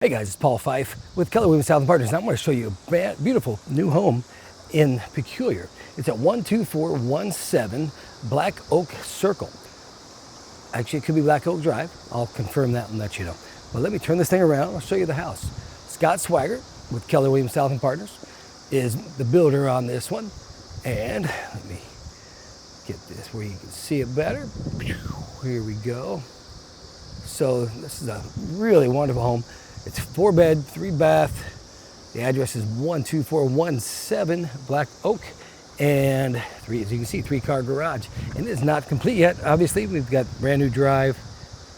Hey guys, it's Paul Fife with Keller Williams Southland Partners. Now I'm going to show you a beautiful new home in Peculiar. It's at 12417 Black Oak Circle. Actually, it could be Black Oak Drive. I'll confirm that and let you know. But let me turn this thing around. I'll show you the house. Scott Swaggart with Keller Williams Southland Partners is the builder on this one. And let me get this where you can see it better. Here we go. So this is a really wonderful home. It's 4-bed, 3-bath. The address is 12417 Black Oak, and as you can see, 3-car garage. And it's not complete yet. Obviously, we've got brand new drive,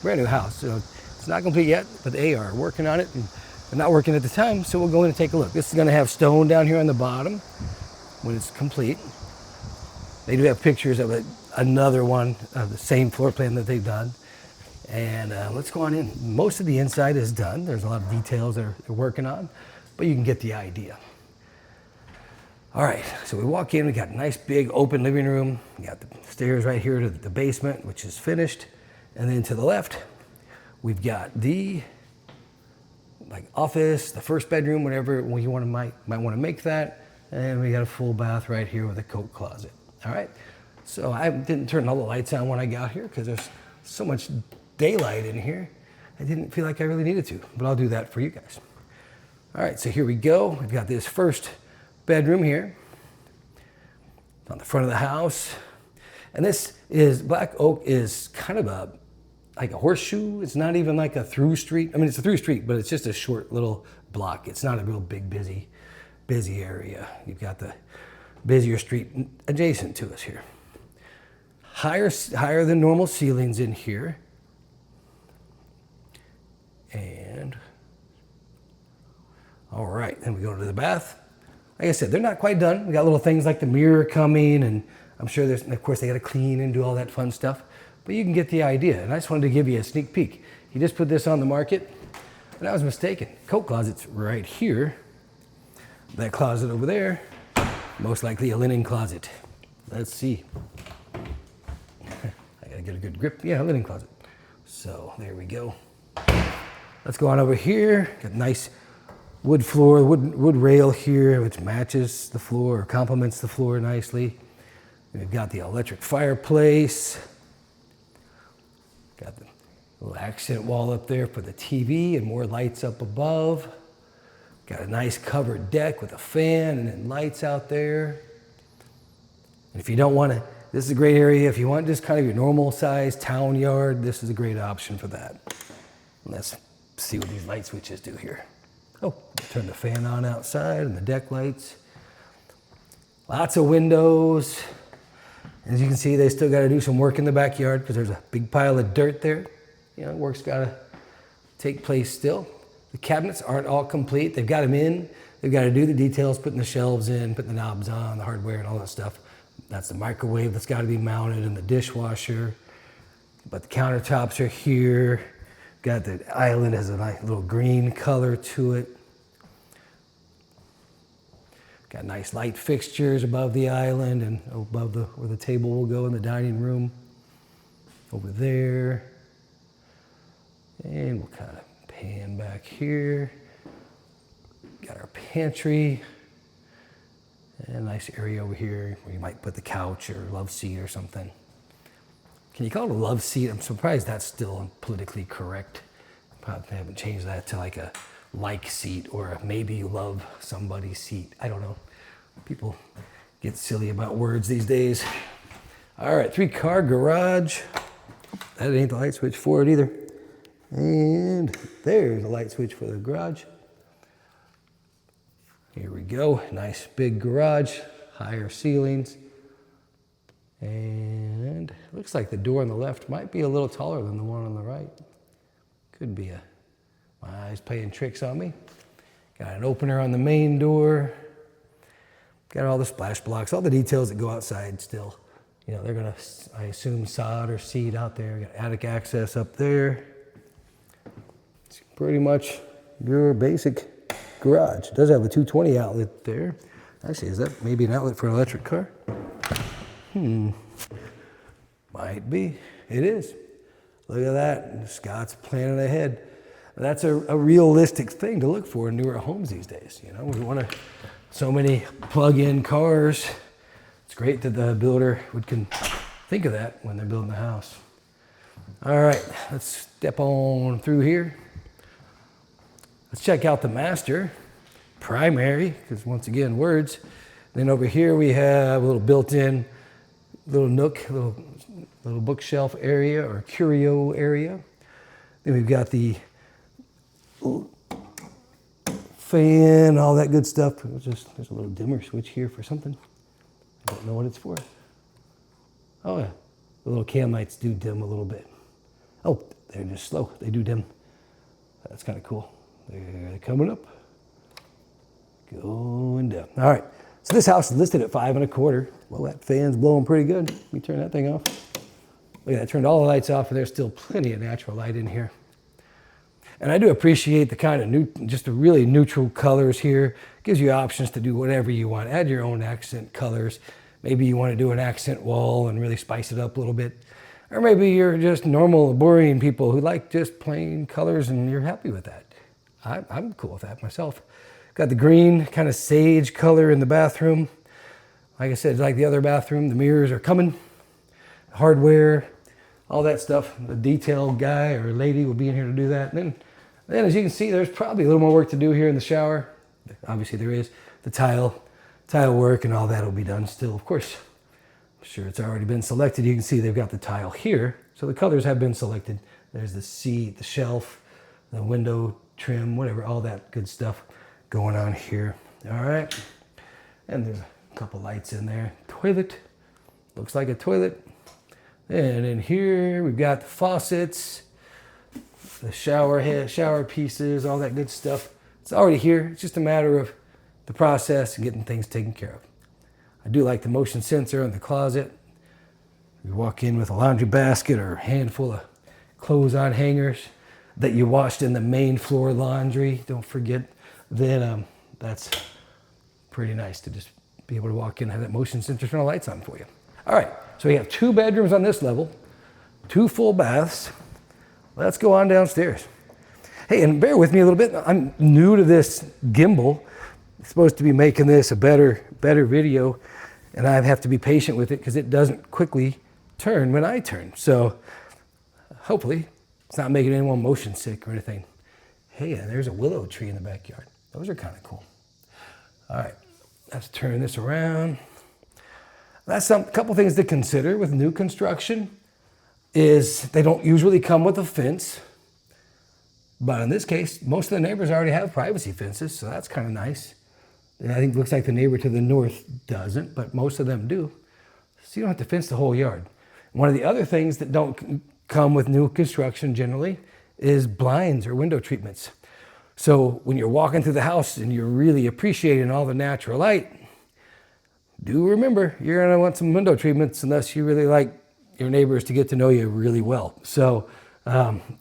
brand new house. So it's not complete yet, but they are working on it, and they're not working at the time. So we'll go in and take a look. This is going to have stone down here on the bottom when it's complete. They do have pictures of another one of the same floor plan that they've done. And let's go on in. Most of the inside is done. There's a lot of details they're working on, but you can get the idea. All right, so we walk in, we got a nice big open living room. We got the stairs right here to the basement, which is finished. And then to the left, we've got the office, the first bedroom, whatever you might want to make that. And we got a full bath right here with a coat closet. All right, so I didn't turn all the lights on when I got here because there's so much daylight in here. I didn't feel like I really needed to, but I'll do that for you guys. All right, so here we go. We've got this first bedroom here on the front of the house. And this is, Black Oak is kind of like a horseshoe. It's not even like a through street. I mean, it's a through street, but it's just a short little block. It's not a real big, busy area. You've got the busier street adjacent to us here. Higher than normal ceilings in here. And all right, then we go to the bath. Like I said, they're not quite done. We got little things like the mirror coming, and I'm sure of course they got to clean and do all that fun stuff, but you can get the idea. And I just wanted to give you a sneak peek. He just put this on the market, and I was mistaken. Coat closet's right here. That closet over there, most likely a linen closet. Let's see. I gotta get a good grip. Yeah, linen closet. So there we go. Let's go on over here. Got nice wood floor, wood rail here, which matches the floor or complements the floor nicely. We've got the electric fireplace. Got the little accent wall up there for the TV and more lights up above. Got a nice covered deck with a fan and then lights out there. And if you don't want to, this is a great area. If you want just kind of your normal size town yard, this is a great option for that. Let's see what these light switches do here. Oh, turn the fan on outside and the deck lights. Lots of windows. As you can see, they still got to do some work in the backyard because there's a big pile of dirt there. You know, work's got to take place still. The cabinets aren't all complete. They've got them in. They've got to do the details, putting the shelves in, putting the knobs on, the hardware and all that stuff. That's the microwave that's got to be mounted and the dishwasher. But the countertops are here. Got the island has a nice little green color to it. Got nice light fixtures above the island and above where the table will go in the dining room. Over there. And we'll kind of pan back here. Got our pantry. And a nice area over here where you might put the couch or love seat or something. Can you call it a love seat? I'm surprised that's still politically correct. Probably haven't changed that to like a like seat or a maybe love somebody seat. I don't know. People get silly about words these days. All right, 3-car garage. That ain't the light switch for it either. And there's a light switch for the garage. Here we go. Nice big garage, higher ceilings. And it looks like the door on the left might be a little taller than the one on the right. Could be my eyes playing tricks on me. Got an opener on the main door. Got all the splash blocks, all the details that go outside still. You know, they're gonna, I assume, sod or seed out there. Got attic access up there. It's pretty much your basic garage. It does have a 220 outlet there. Actually, is that maybe an outlet for an electric car? Might be. It is. Look at that. Scott's planning ahead. that's a realistic thing to look for in newer homes these days. You know, we want to, so many plug-in cars. It's great that the builder can think of that when they're building the house. All right, let's step on through here. Let's check out the master, primary, because once again, words. Then over here we have a little built-in little nook, little bookshelf area or curio area. Then we've got the fan, all that good stuff. There's a little dimmer switch here for something. I don't know what it's for. Oh yeah, the little cam lights do dim a little bit. Oh, they're just slow. They do dim. That's kind of cool. They're coming up, going down. All right, so this house is listed at $5.25. Well, that fan's blowing pretty good. Let me turn that thing off. Look at that, I turned all the lights off and there's still plenty of natural light in here. And I do appreciate the kind of just the really neutral colors here. Gives you options to do whatever you want. Add your own accent colors. Maybe you want to do an accent wall and really spice it up a little bit. Or maybe you're just normal, boring people who like just plain colors and you're happy with that. I'm cool with that myself. Got the green kind of sage color in the bathroom. Like I said, like the other bathroom, the mirrors are coming. Hardware, all that stuff. The detail guy or lady will be in here to do that. And then as you can see, there's probably a little more work to do here in the shower. Obviously there is. The tile work and all that will be done still. Of course, I'm sure it's already been selected. You can see they've got the tile here. So the colors have been selected. There's the seat, the shelf, the window trim, whatever, all that good stuff going on here. All right. And there's a couple lights in there. Toilet. Looks like a toilet. And in here, we've got the faucets, the shower head, shower pieces, all that good stuff. It's already here. It's just a matter of the process and getting things taken care of. I do like the motion sensor in the closet. You walk in with a laundry basket or a handful of clothes on hangers that you washed in the main floor laundry. Don't forget, then that's pretty nice to just be able to walk in and have that motion sensor turn the lights on for you. All right, so we have 2 bedrooms on this level, 2 full baths. Let's go on downstairs. Hey, and bear with me a little bit. I'm new to this gimbal. I'm supposed to be making this a better video, and I have to be patient with it because it doesn't quickly turn when I turn. So hopefully it's not making anyone motion sick or anything. Hey, and there's a willow tree in the backyard. Those are kind of cool. All right, let's turn this around. That's a couple things to consider with new construction is they don't usually come with a fence. But in this case, most of the neighbors already have privacy fences, so that's kind of nice. And I think it looks like the neighbor to the north doesn't, but most of them do. So you don't have to fence the whole yard. One of the other things that don't come with new construction generally is blinds or window treatments. So when you're walking through the house and you're really appreciating all the natural light, do remember you're going to want some window treatments unless you really like your neighbors to get to know you really well. So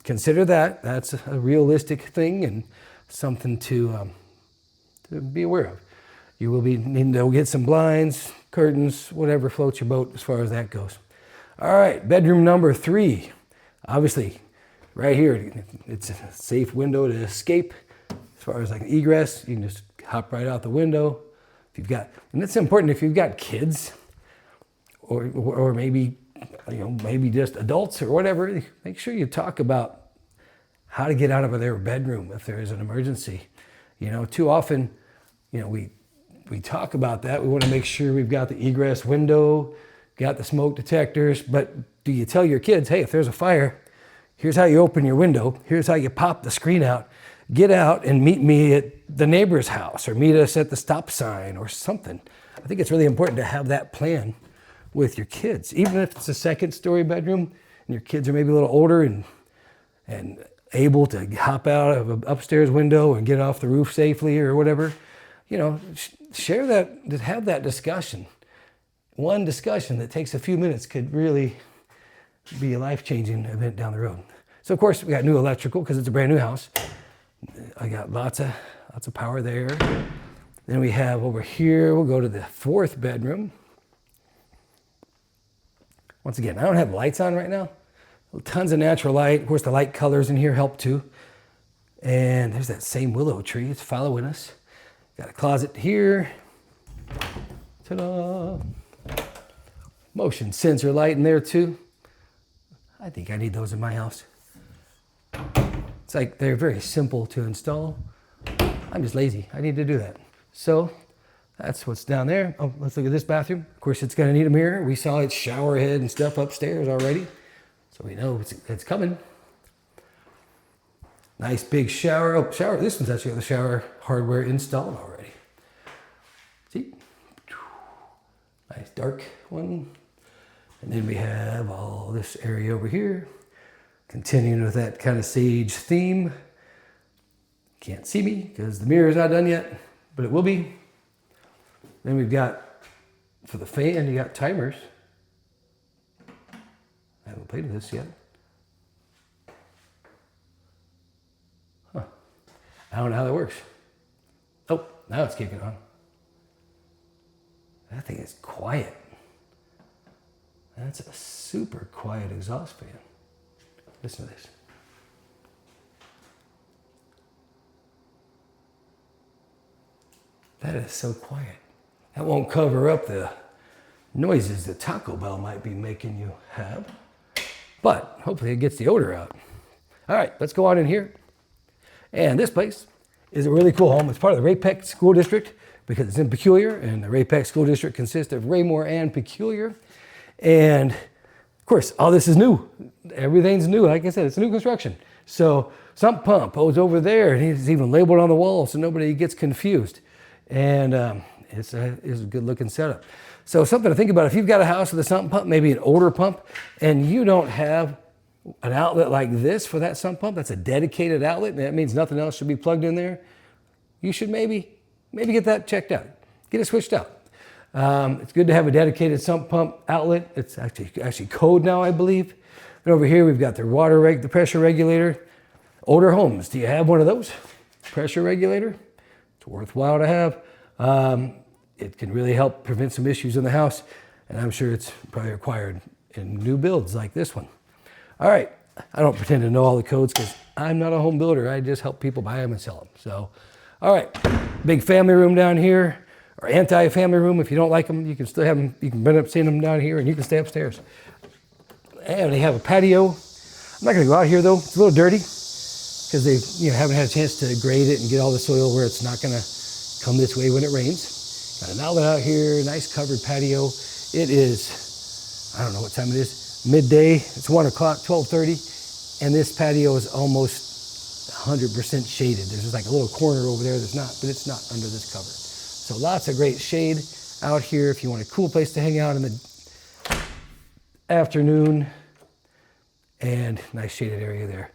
consider that. That's a realistic thing and something to be aware of. You will be needing to get some blinds, curtains, whatever floats your boat as far as that goes. All right, bedroom number 3. Obviously, right here, it's a safe window to escape. As far as like egress, you can just hop right out the window. If you've got, and it's important if you've got kids, or maybe maybe just adults or whatever. Make sure you talk about how to get out of their bedroom if there is an emergency. Too often, we talk about that. We want to make sure we've got the egress window, got the smoke detectors, but do you tell your kids, hey, if there's a fire, here's how you open your window, here's how you pop the screen out, get out and meet me at the neighbor's house or meet us at the stop sign or something. I think it's really important to have that plan with your kids, even if it's a 2nd-story bedroom and your kids are maybe a little older and able to hop out of an upstairs window and get off the roof safely or whatever. Share that, just have that discussion. One discussion that takes a few minutes could really be a life-changing event down the road. So of course we got new electrical because it's a brand new house. I got lots of power there. Then we have over here, we'll go to the 4th bedroom. Once again, I don't have lights on right now. Tons of natural light. Of course, the light colors in here help too. And there's that same willow tree. It's following us. Got a closet here. Ta-da! Motion sensor light in there too. I think I need those in my house. It's like they're very simple to install. I'm just lazy. I need to do that. So that's what's down there. Oh, let's look at this bathroom. Of course, it's going to need a mirror. We saw its shower head and stuff upstairs already, so we know it's coming. Nice big shower. Oh, shower. This one's actually got the shower hardware installed already. See? Nice dark one. And then we have all this area over here. Continuing with that kind of sage theme. Can't see me because the mirror's not done yet, but it will be. Then we've got, for the fan, you got timers. I haven't played with this yet. Huh. I don't know how that works. Oh, now it's kicking on. That thing is quiet. That's a super quiet exhaust fan. Listen to this. That is so quiet. That won't cover up the noises that Taco Bell might be making you have, but hopefully it gets the odor out. All right, let's go on in here. And this place is a really cool home. It's part of the Ray-Peck School District because it's in Peculiar, and the Ray-Peck School District consists of Raymore and Peculiar. And of course, all this is new. Everything's new. Like I said, it's new construction. So sump pump is over there, and it's even labeled on the wall so nobody gets confused. And it's a good looking setup. So something to think about, if you've got a house with a sump pump, maybe an older pump, and you don't have an outlet like this for that sump pump, that's a dedicated outlet, and that means nothing else should be plugged in there, you should maybe get that checked out. Get it switched out. It's good to have a dedicated sump pump outlet. It's actually code now, I believe. And over here, we've got the pressure regulator. Older homes, do you have one of those? Pressure regulator? It's worthwhile to have. It can really help prevent some issues in the house, and I'm sure it's probably required in new builds like this one. All right, I don't pretend to know all the codes because I'm not a home builder. I just help people buy them and sell them. So, all right, big family room down here, or anti-family room. If you don't like them, you can still have them. You can end up seeing them down here, and you can stay upstairs. And they have a patio. I'm not going to go out here though. It's a little dirty because they haven't had a chance to grade it and get all the soil where it's not going to come this way when it rains. Got an outlet out here, nice covered patio. It is, I don't know what time it is, midday. It's 1 o'clock, 12:30, and this patio is almost 100% shaded. There's just like a little corner over there that's not, but it's not under this cover. So lots of great shade out here if you want a cool place to hang out in the afternoon, and nice shaded area there.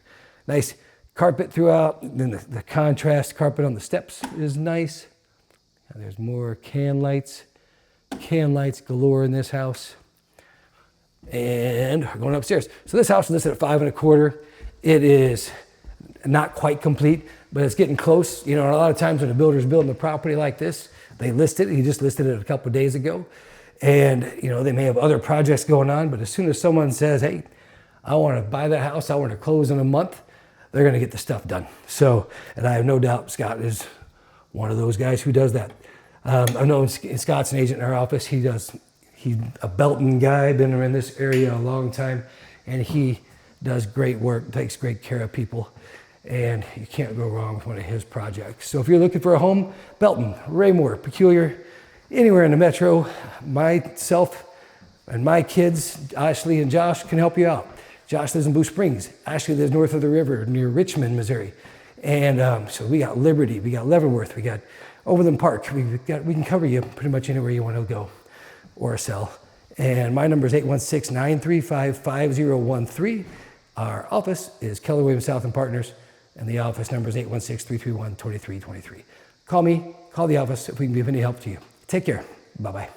Nice carpet throughout. Then the contrast carpet on the steps is nice. And there's more can lights galore in this house. And we're going upstairs. So this house is listed at 5 1/4. It is not quite complete, but it's getting close. You know, a lot of times when a builder's building a property like this, they list it. He just listed it a couple of days ago. And, you know, they may have other projects going on, but as soon as someone says, hey, I want to buy that house, I want to close in a month, they're going to get the stuff done. So, and I have no doubt Scott is one of those guys who does that. I know Scott's an agent in our office. He's a Belton guy, been in this area a long time, and he does great work, takes great care of people, and you can't go wrong with one of his projects. So if you're looking for a home, Belton, Raymore, Peculiar, anywhere in the metro, myself and my kids, Ashley and Josh, can help you out. Josh lives in Blue Springs. Ashley lives north of the river near Richmond, Missouri. And so we got Liberty, we got Leavenworth, we got Overland Park. We can cover you pretty much anywhere you want to go or sell. And my number is 816-935-5013. Our office is Keller Williams Southland Partners, and the office number is 816-331-2323. Call me, call the office if we can be of any help to you. Take care. Bye-bye.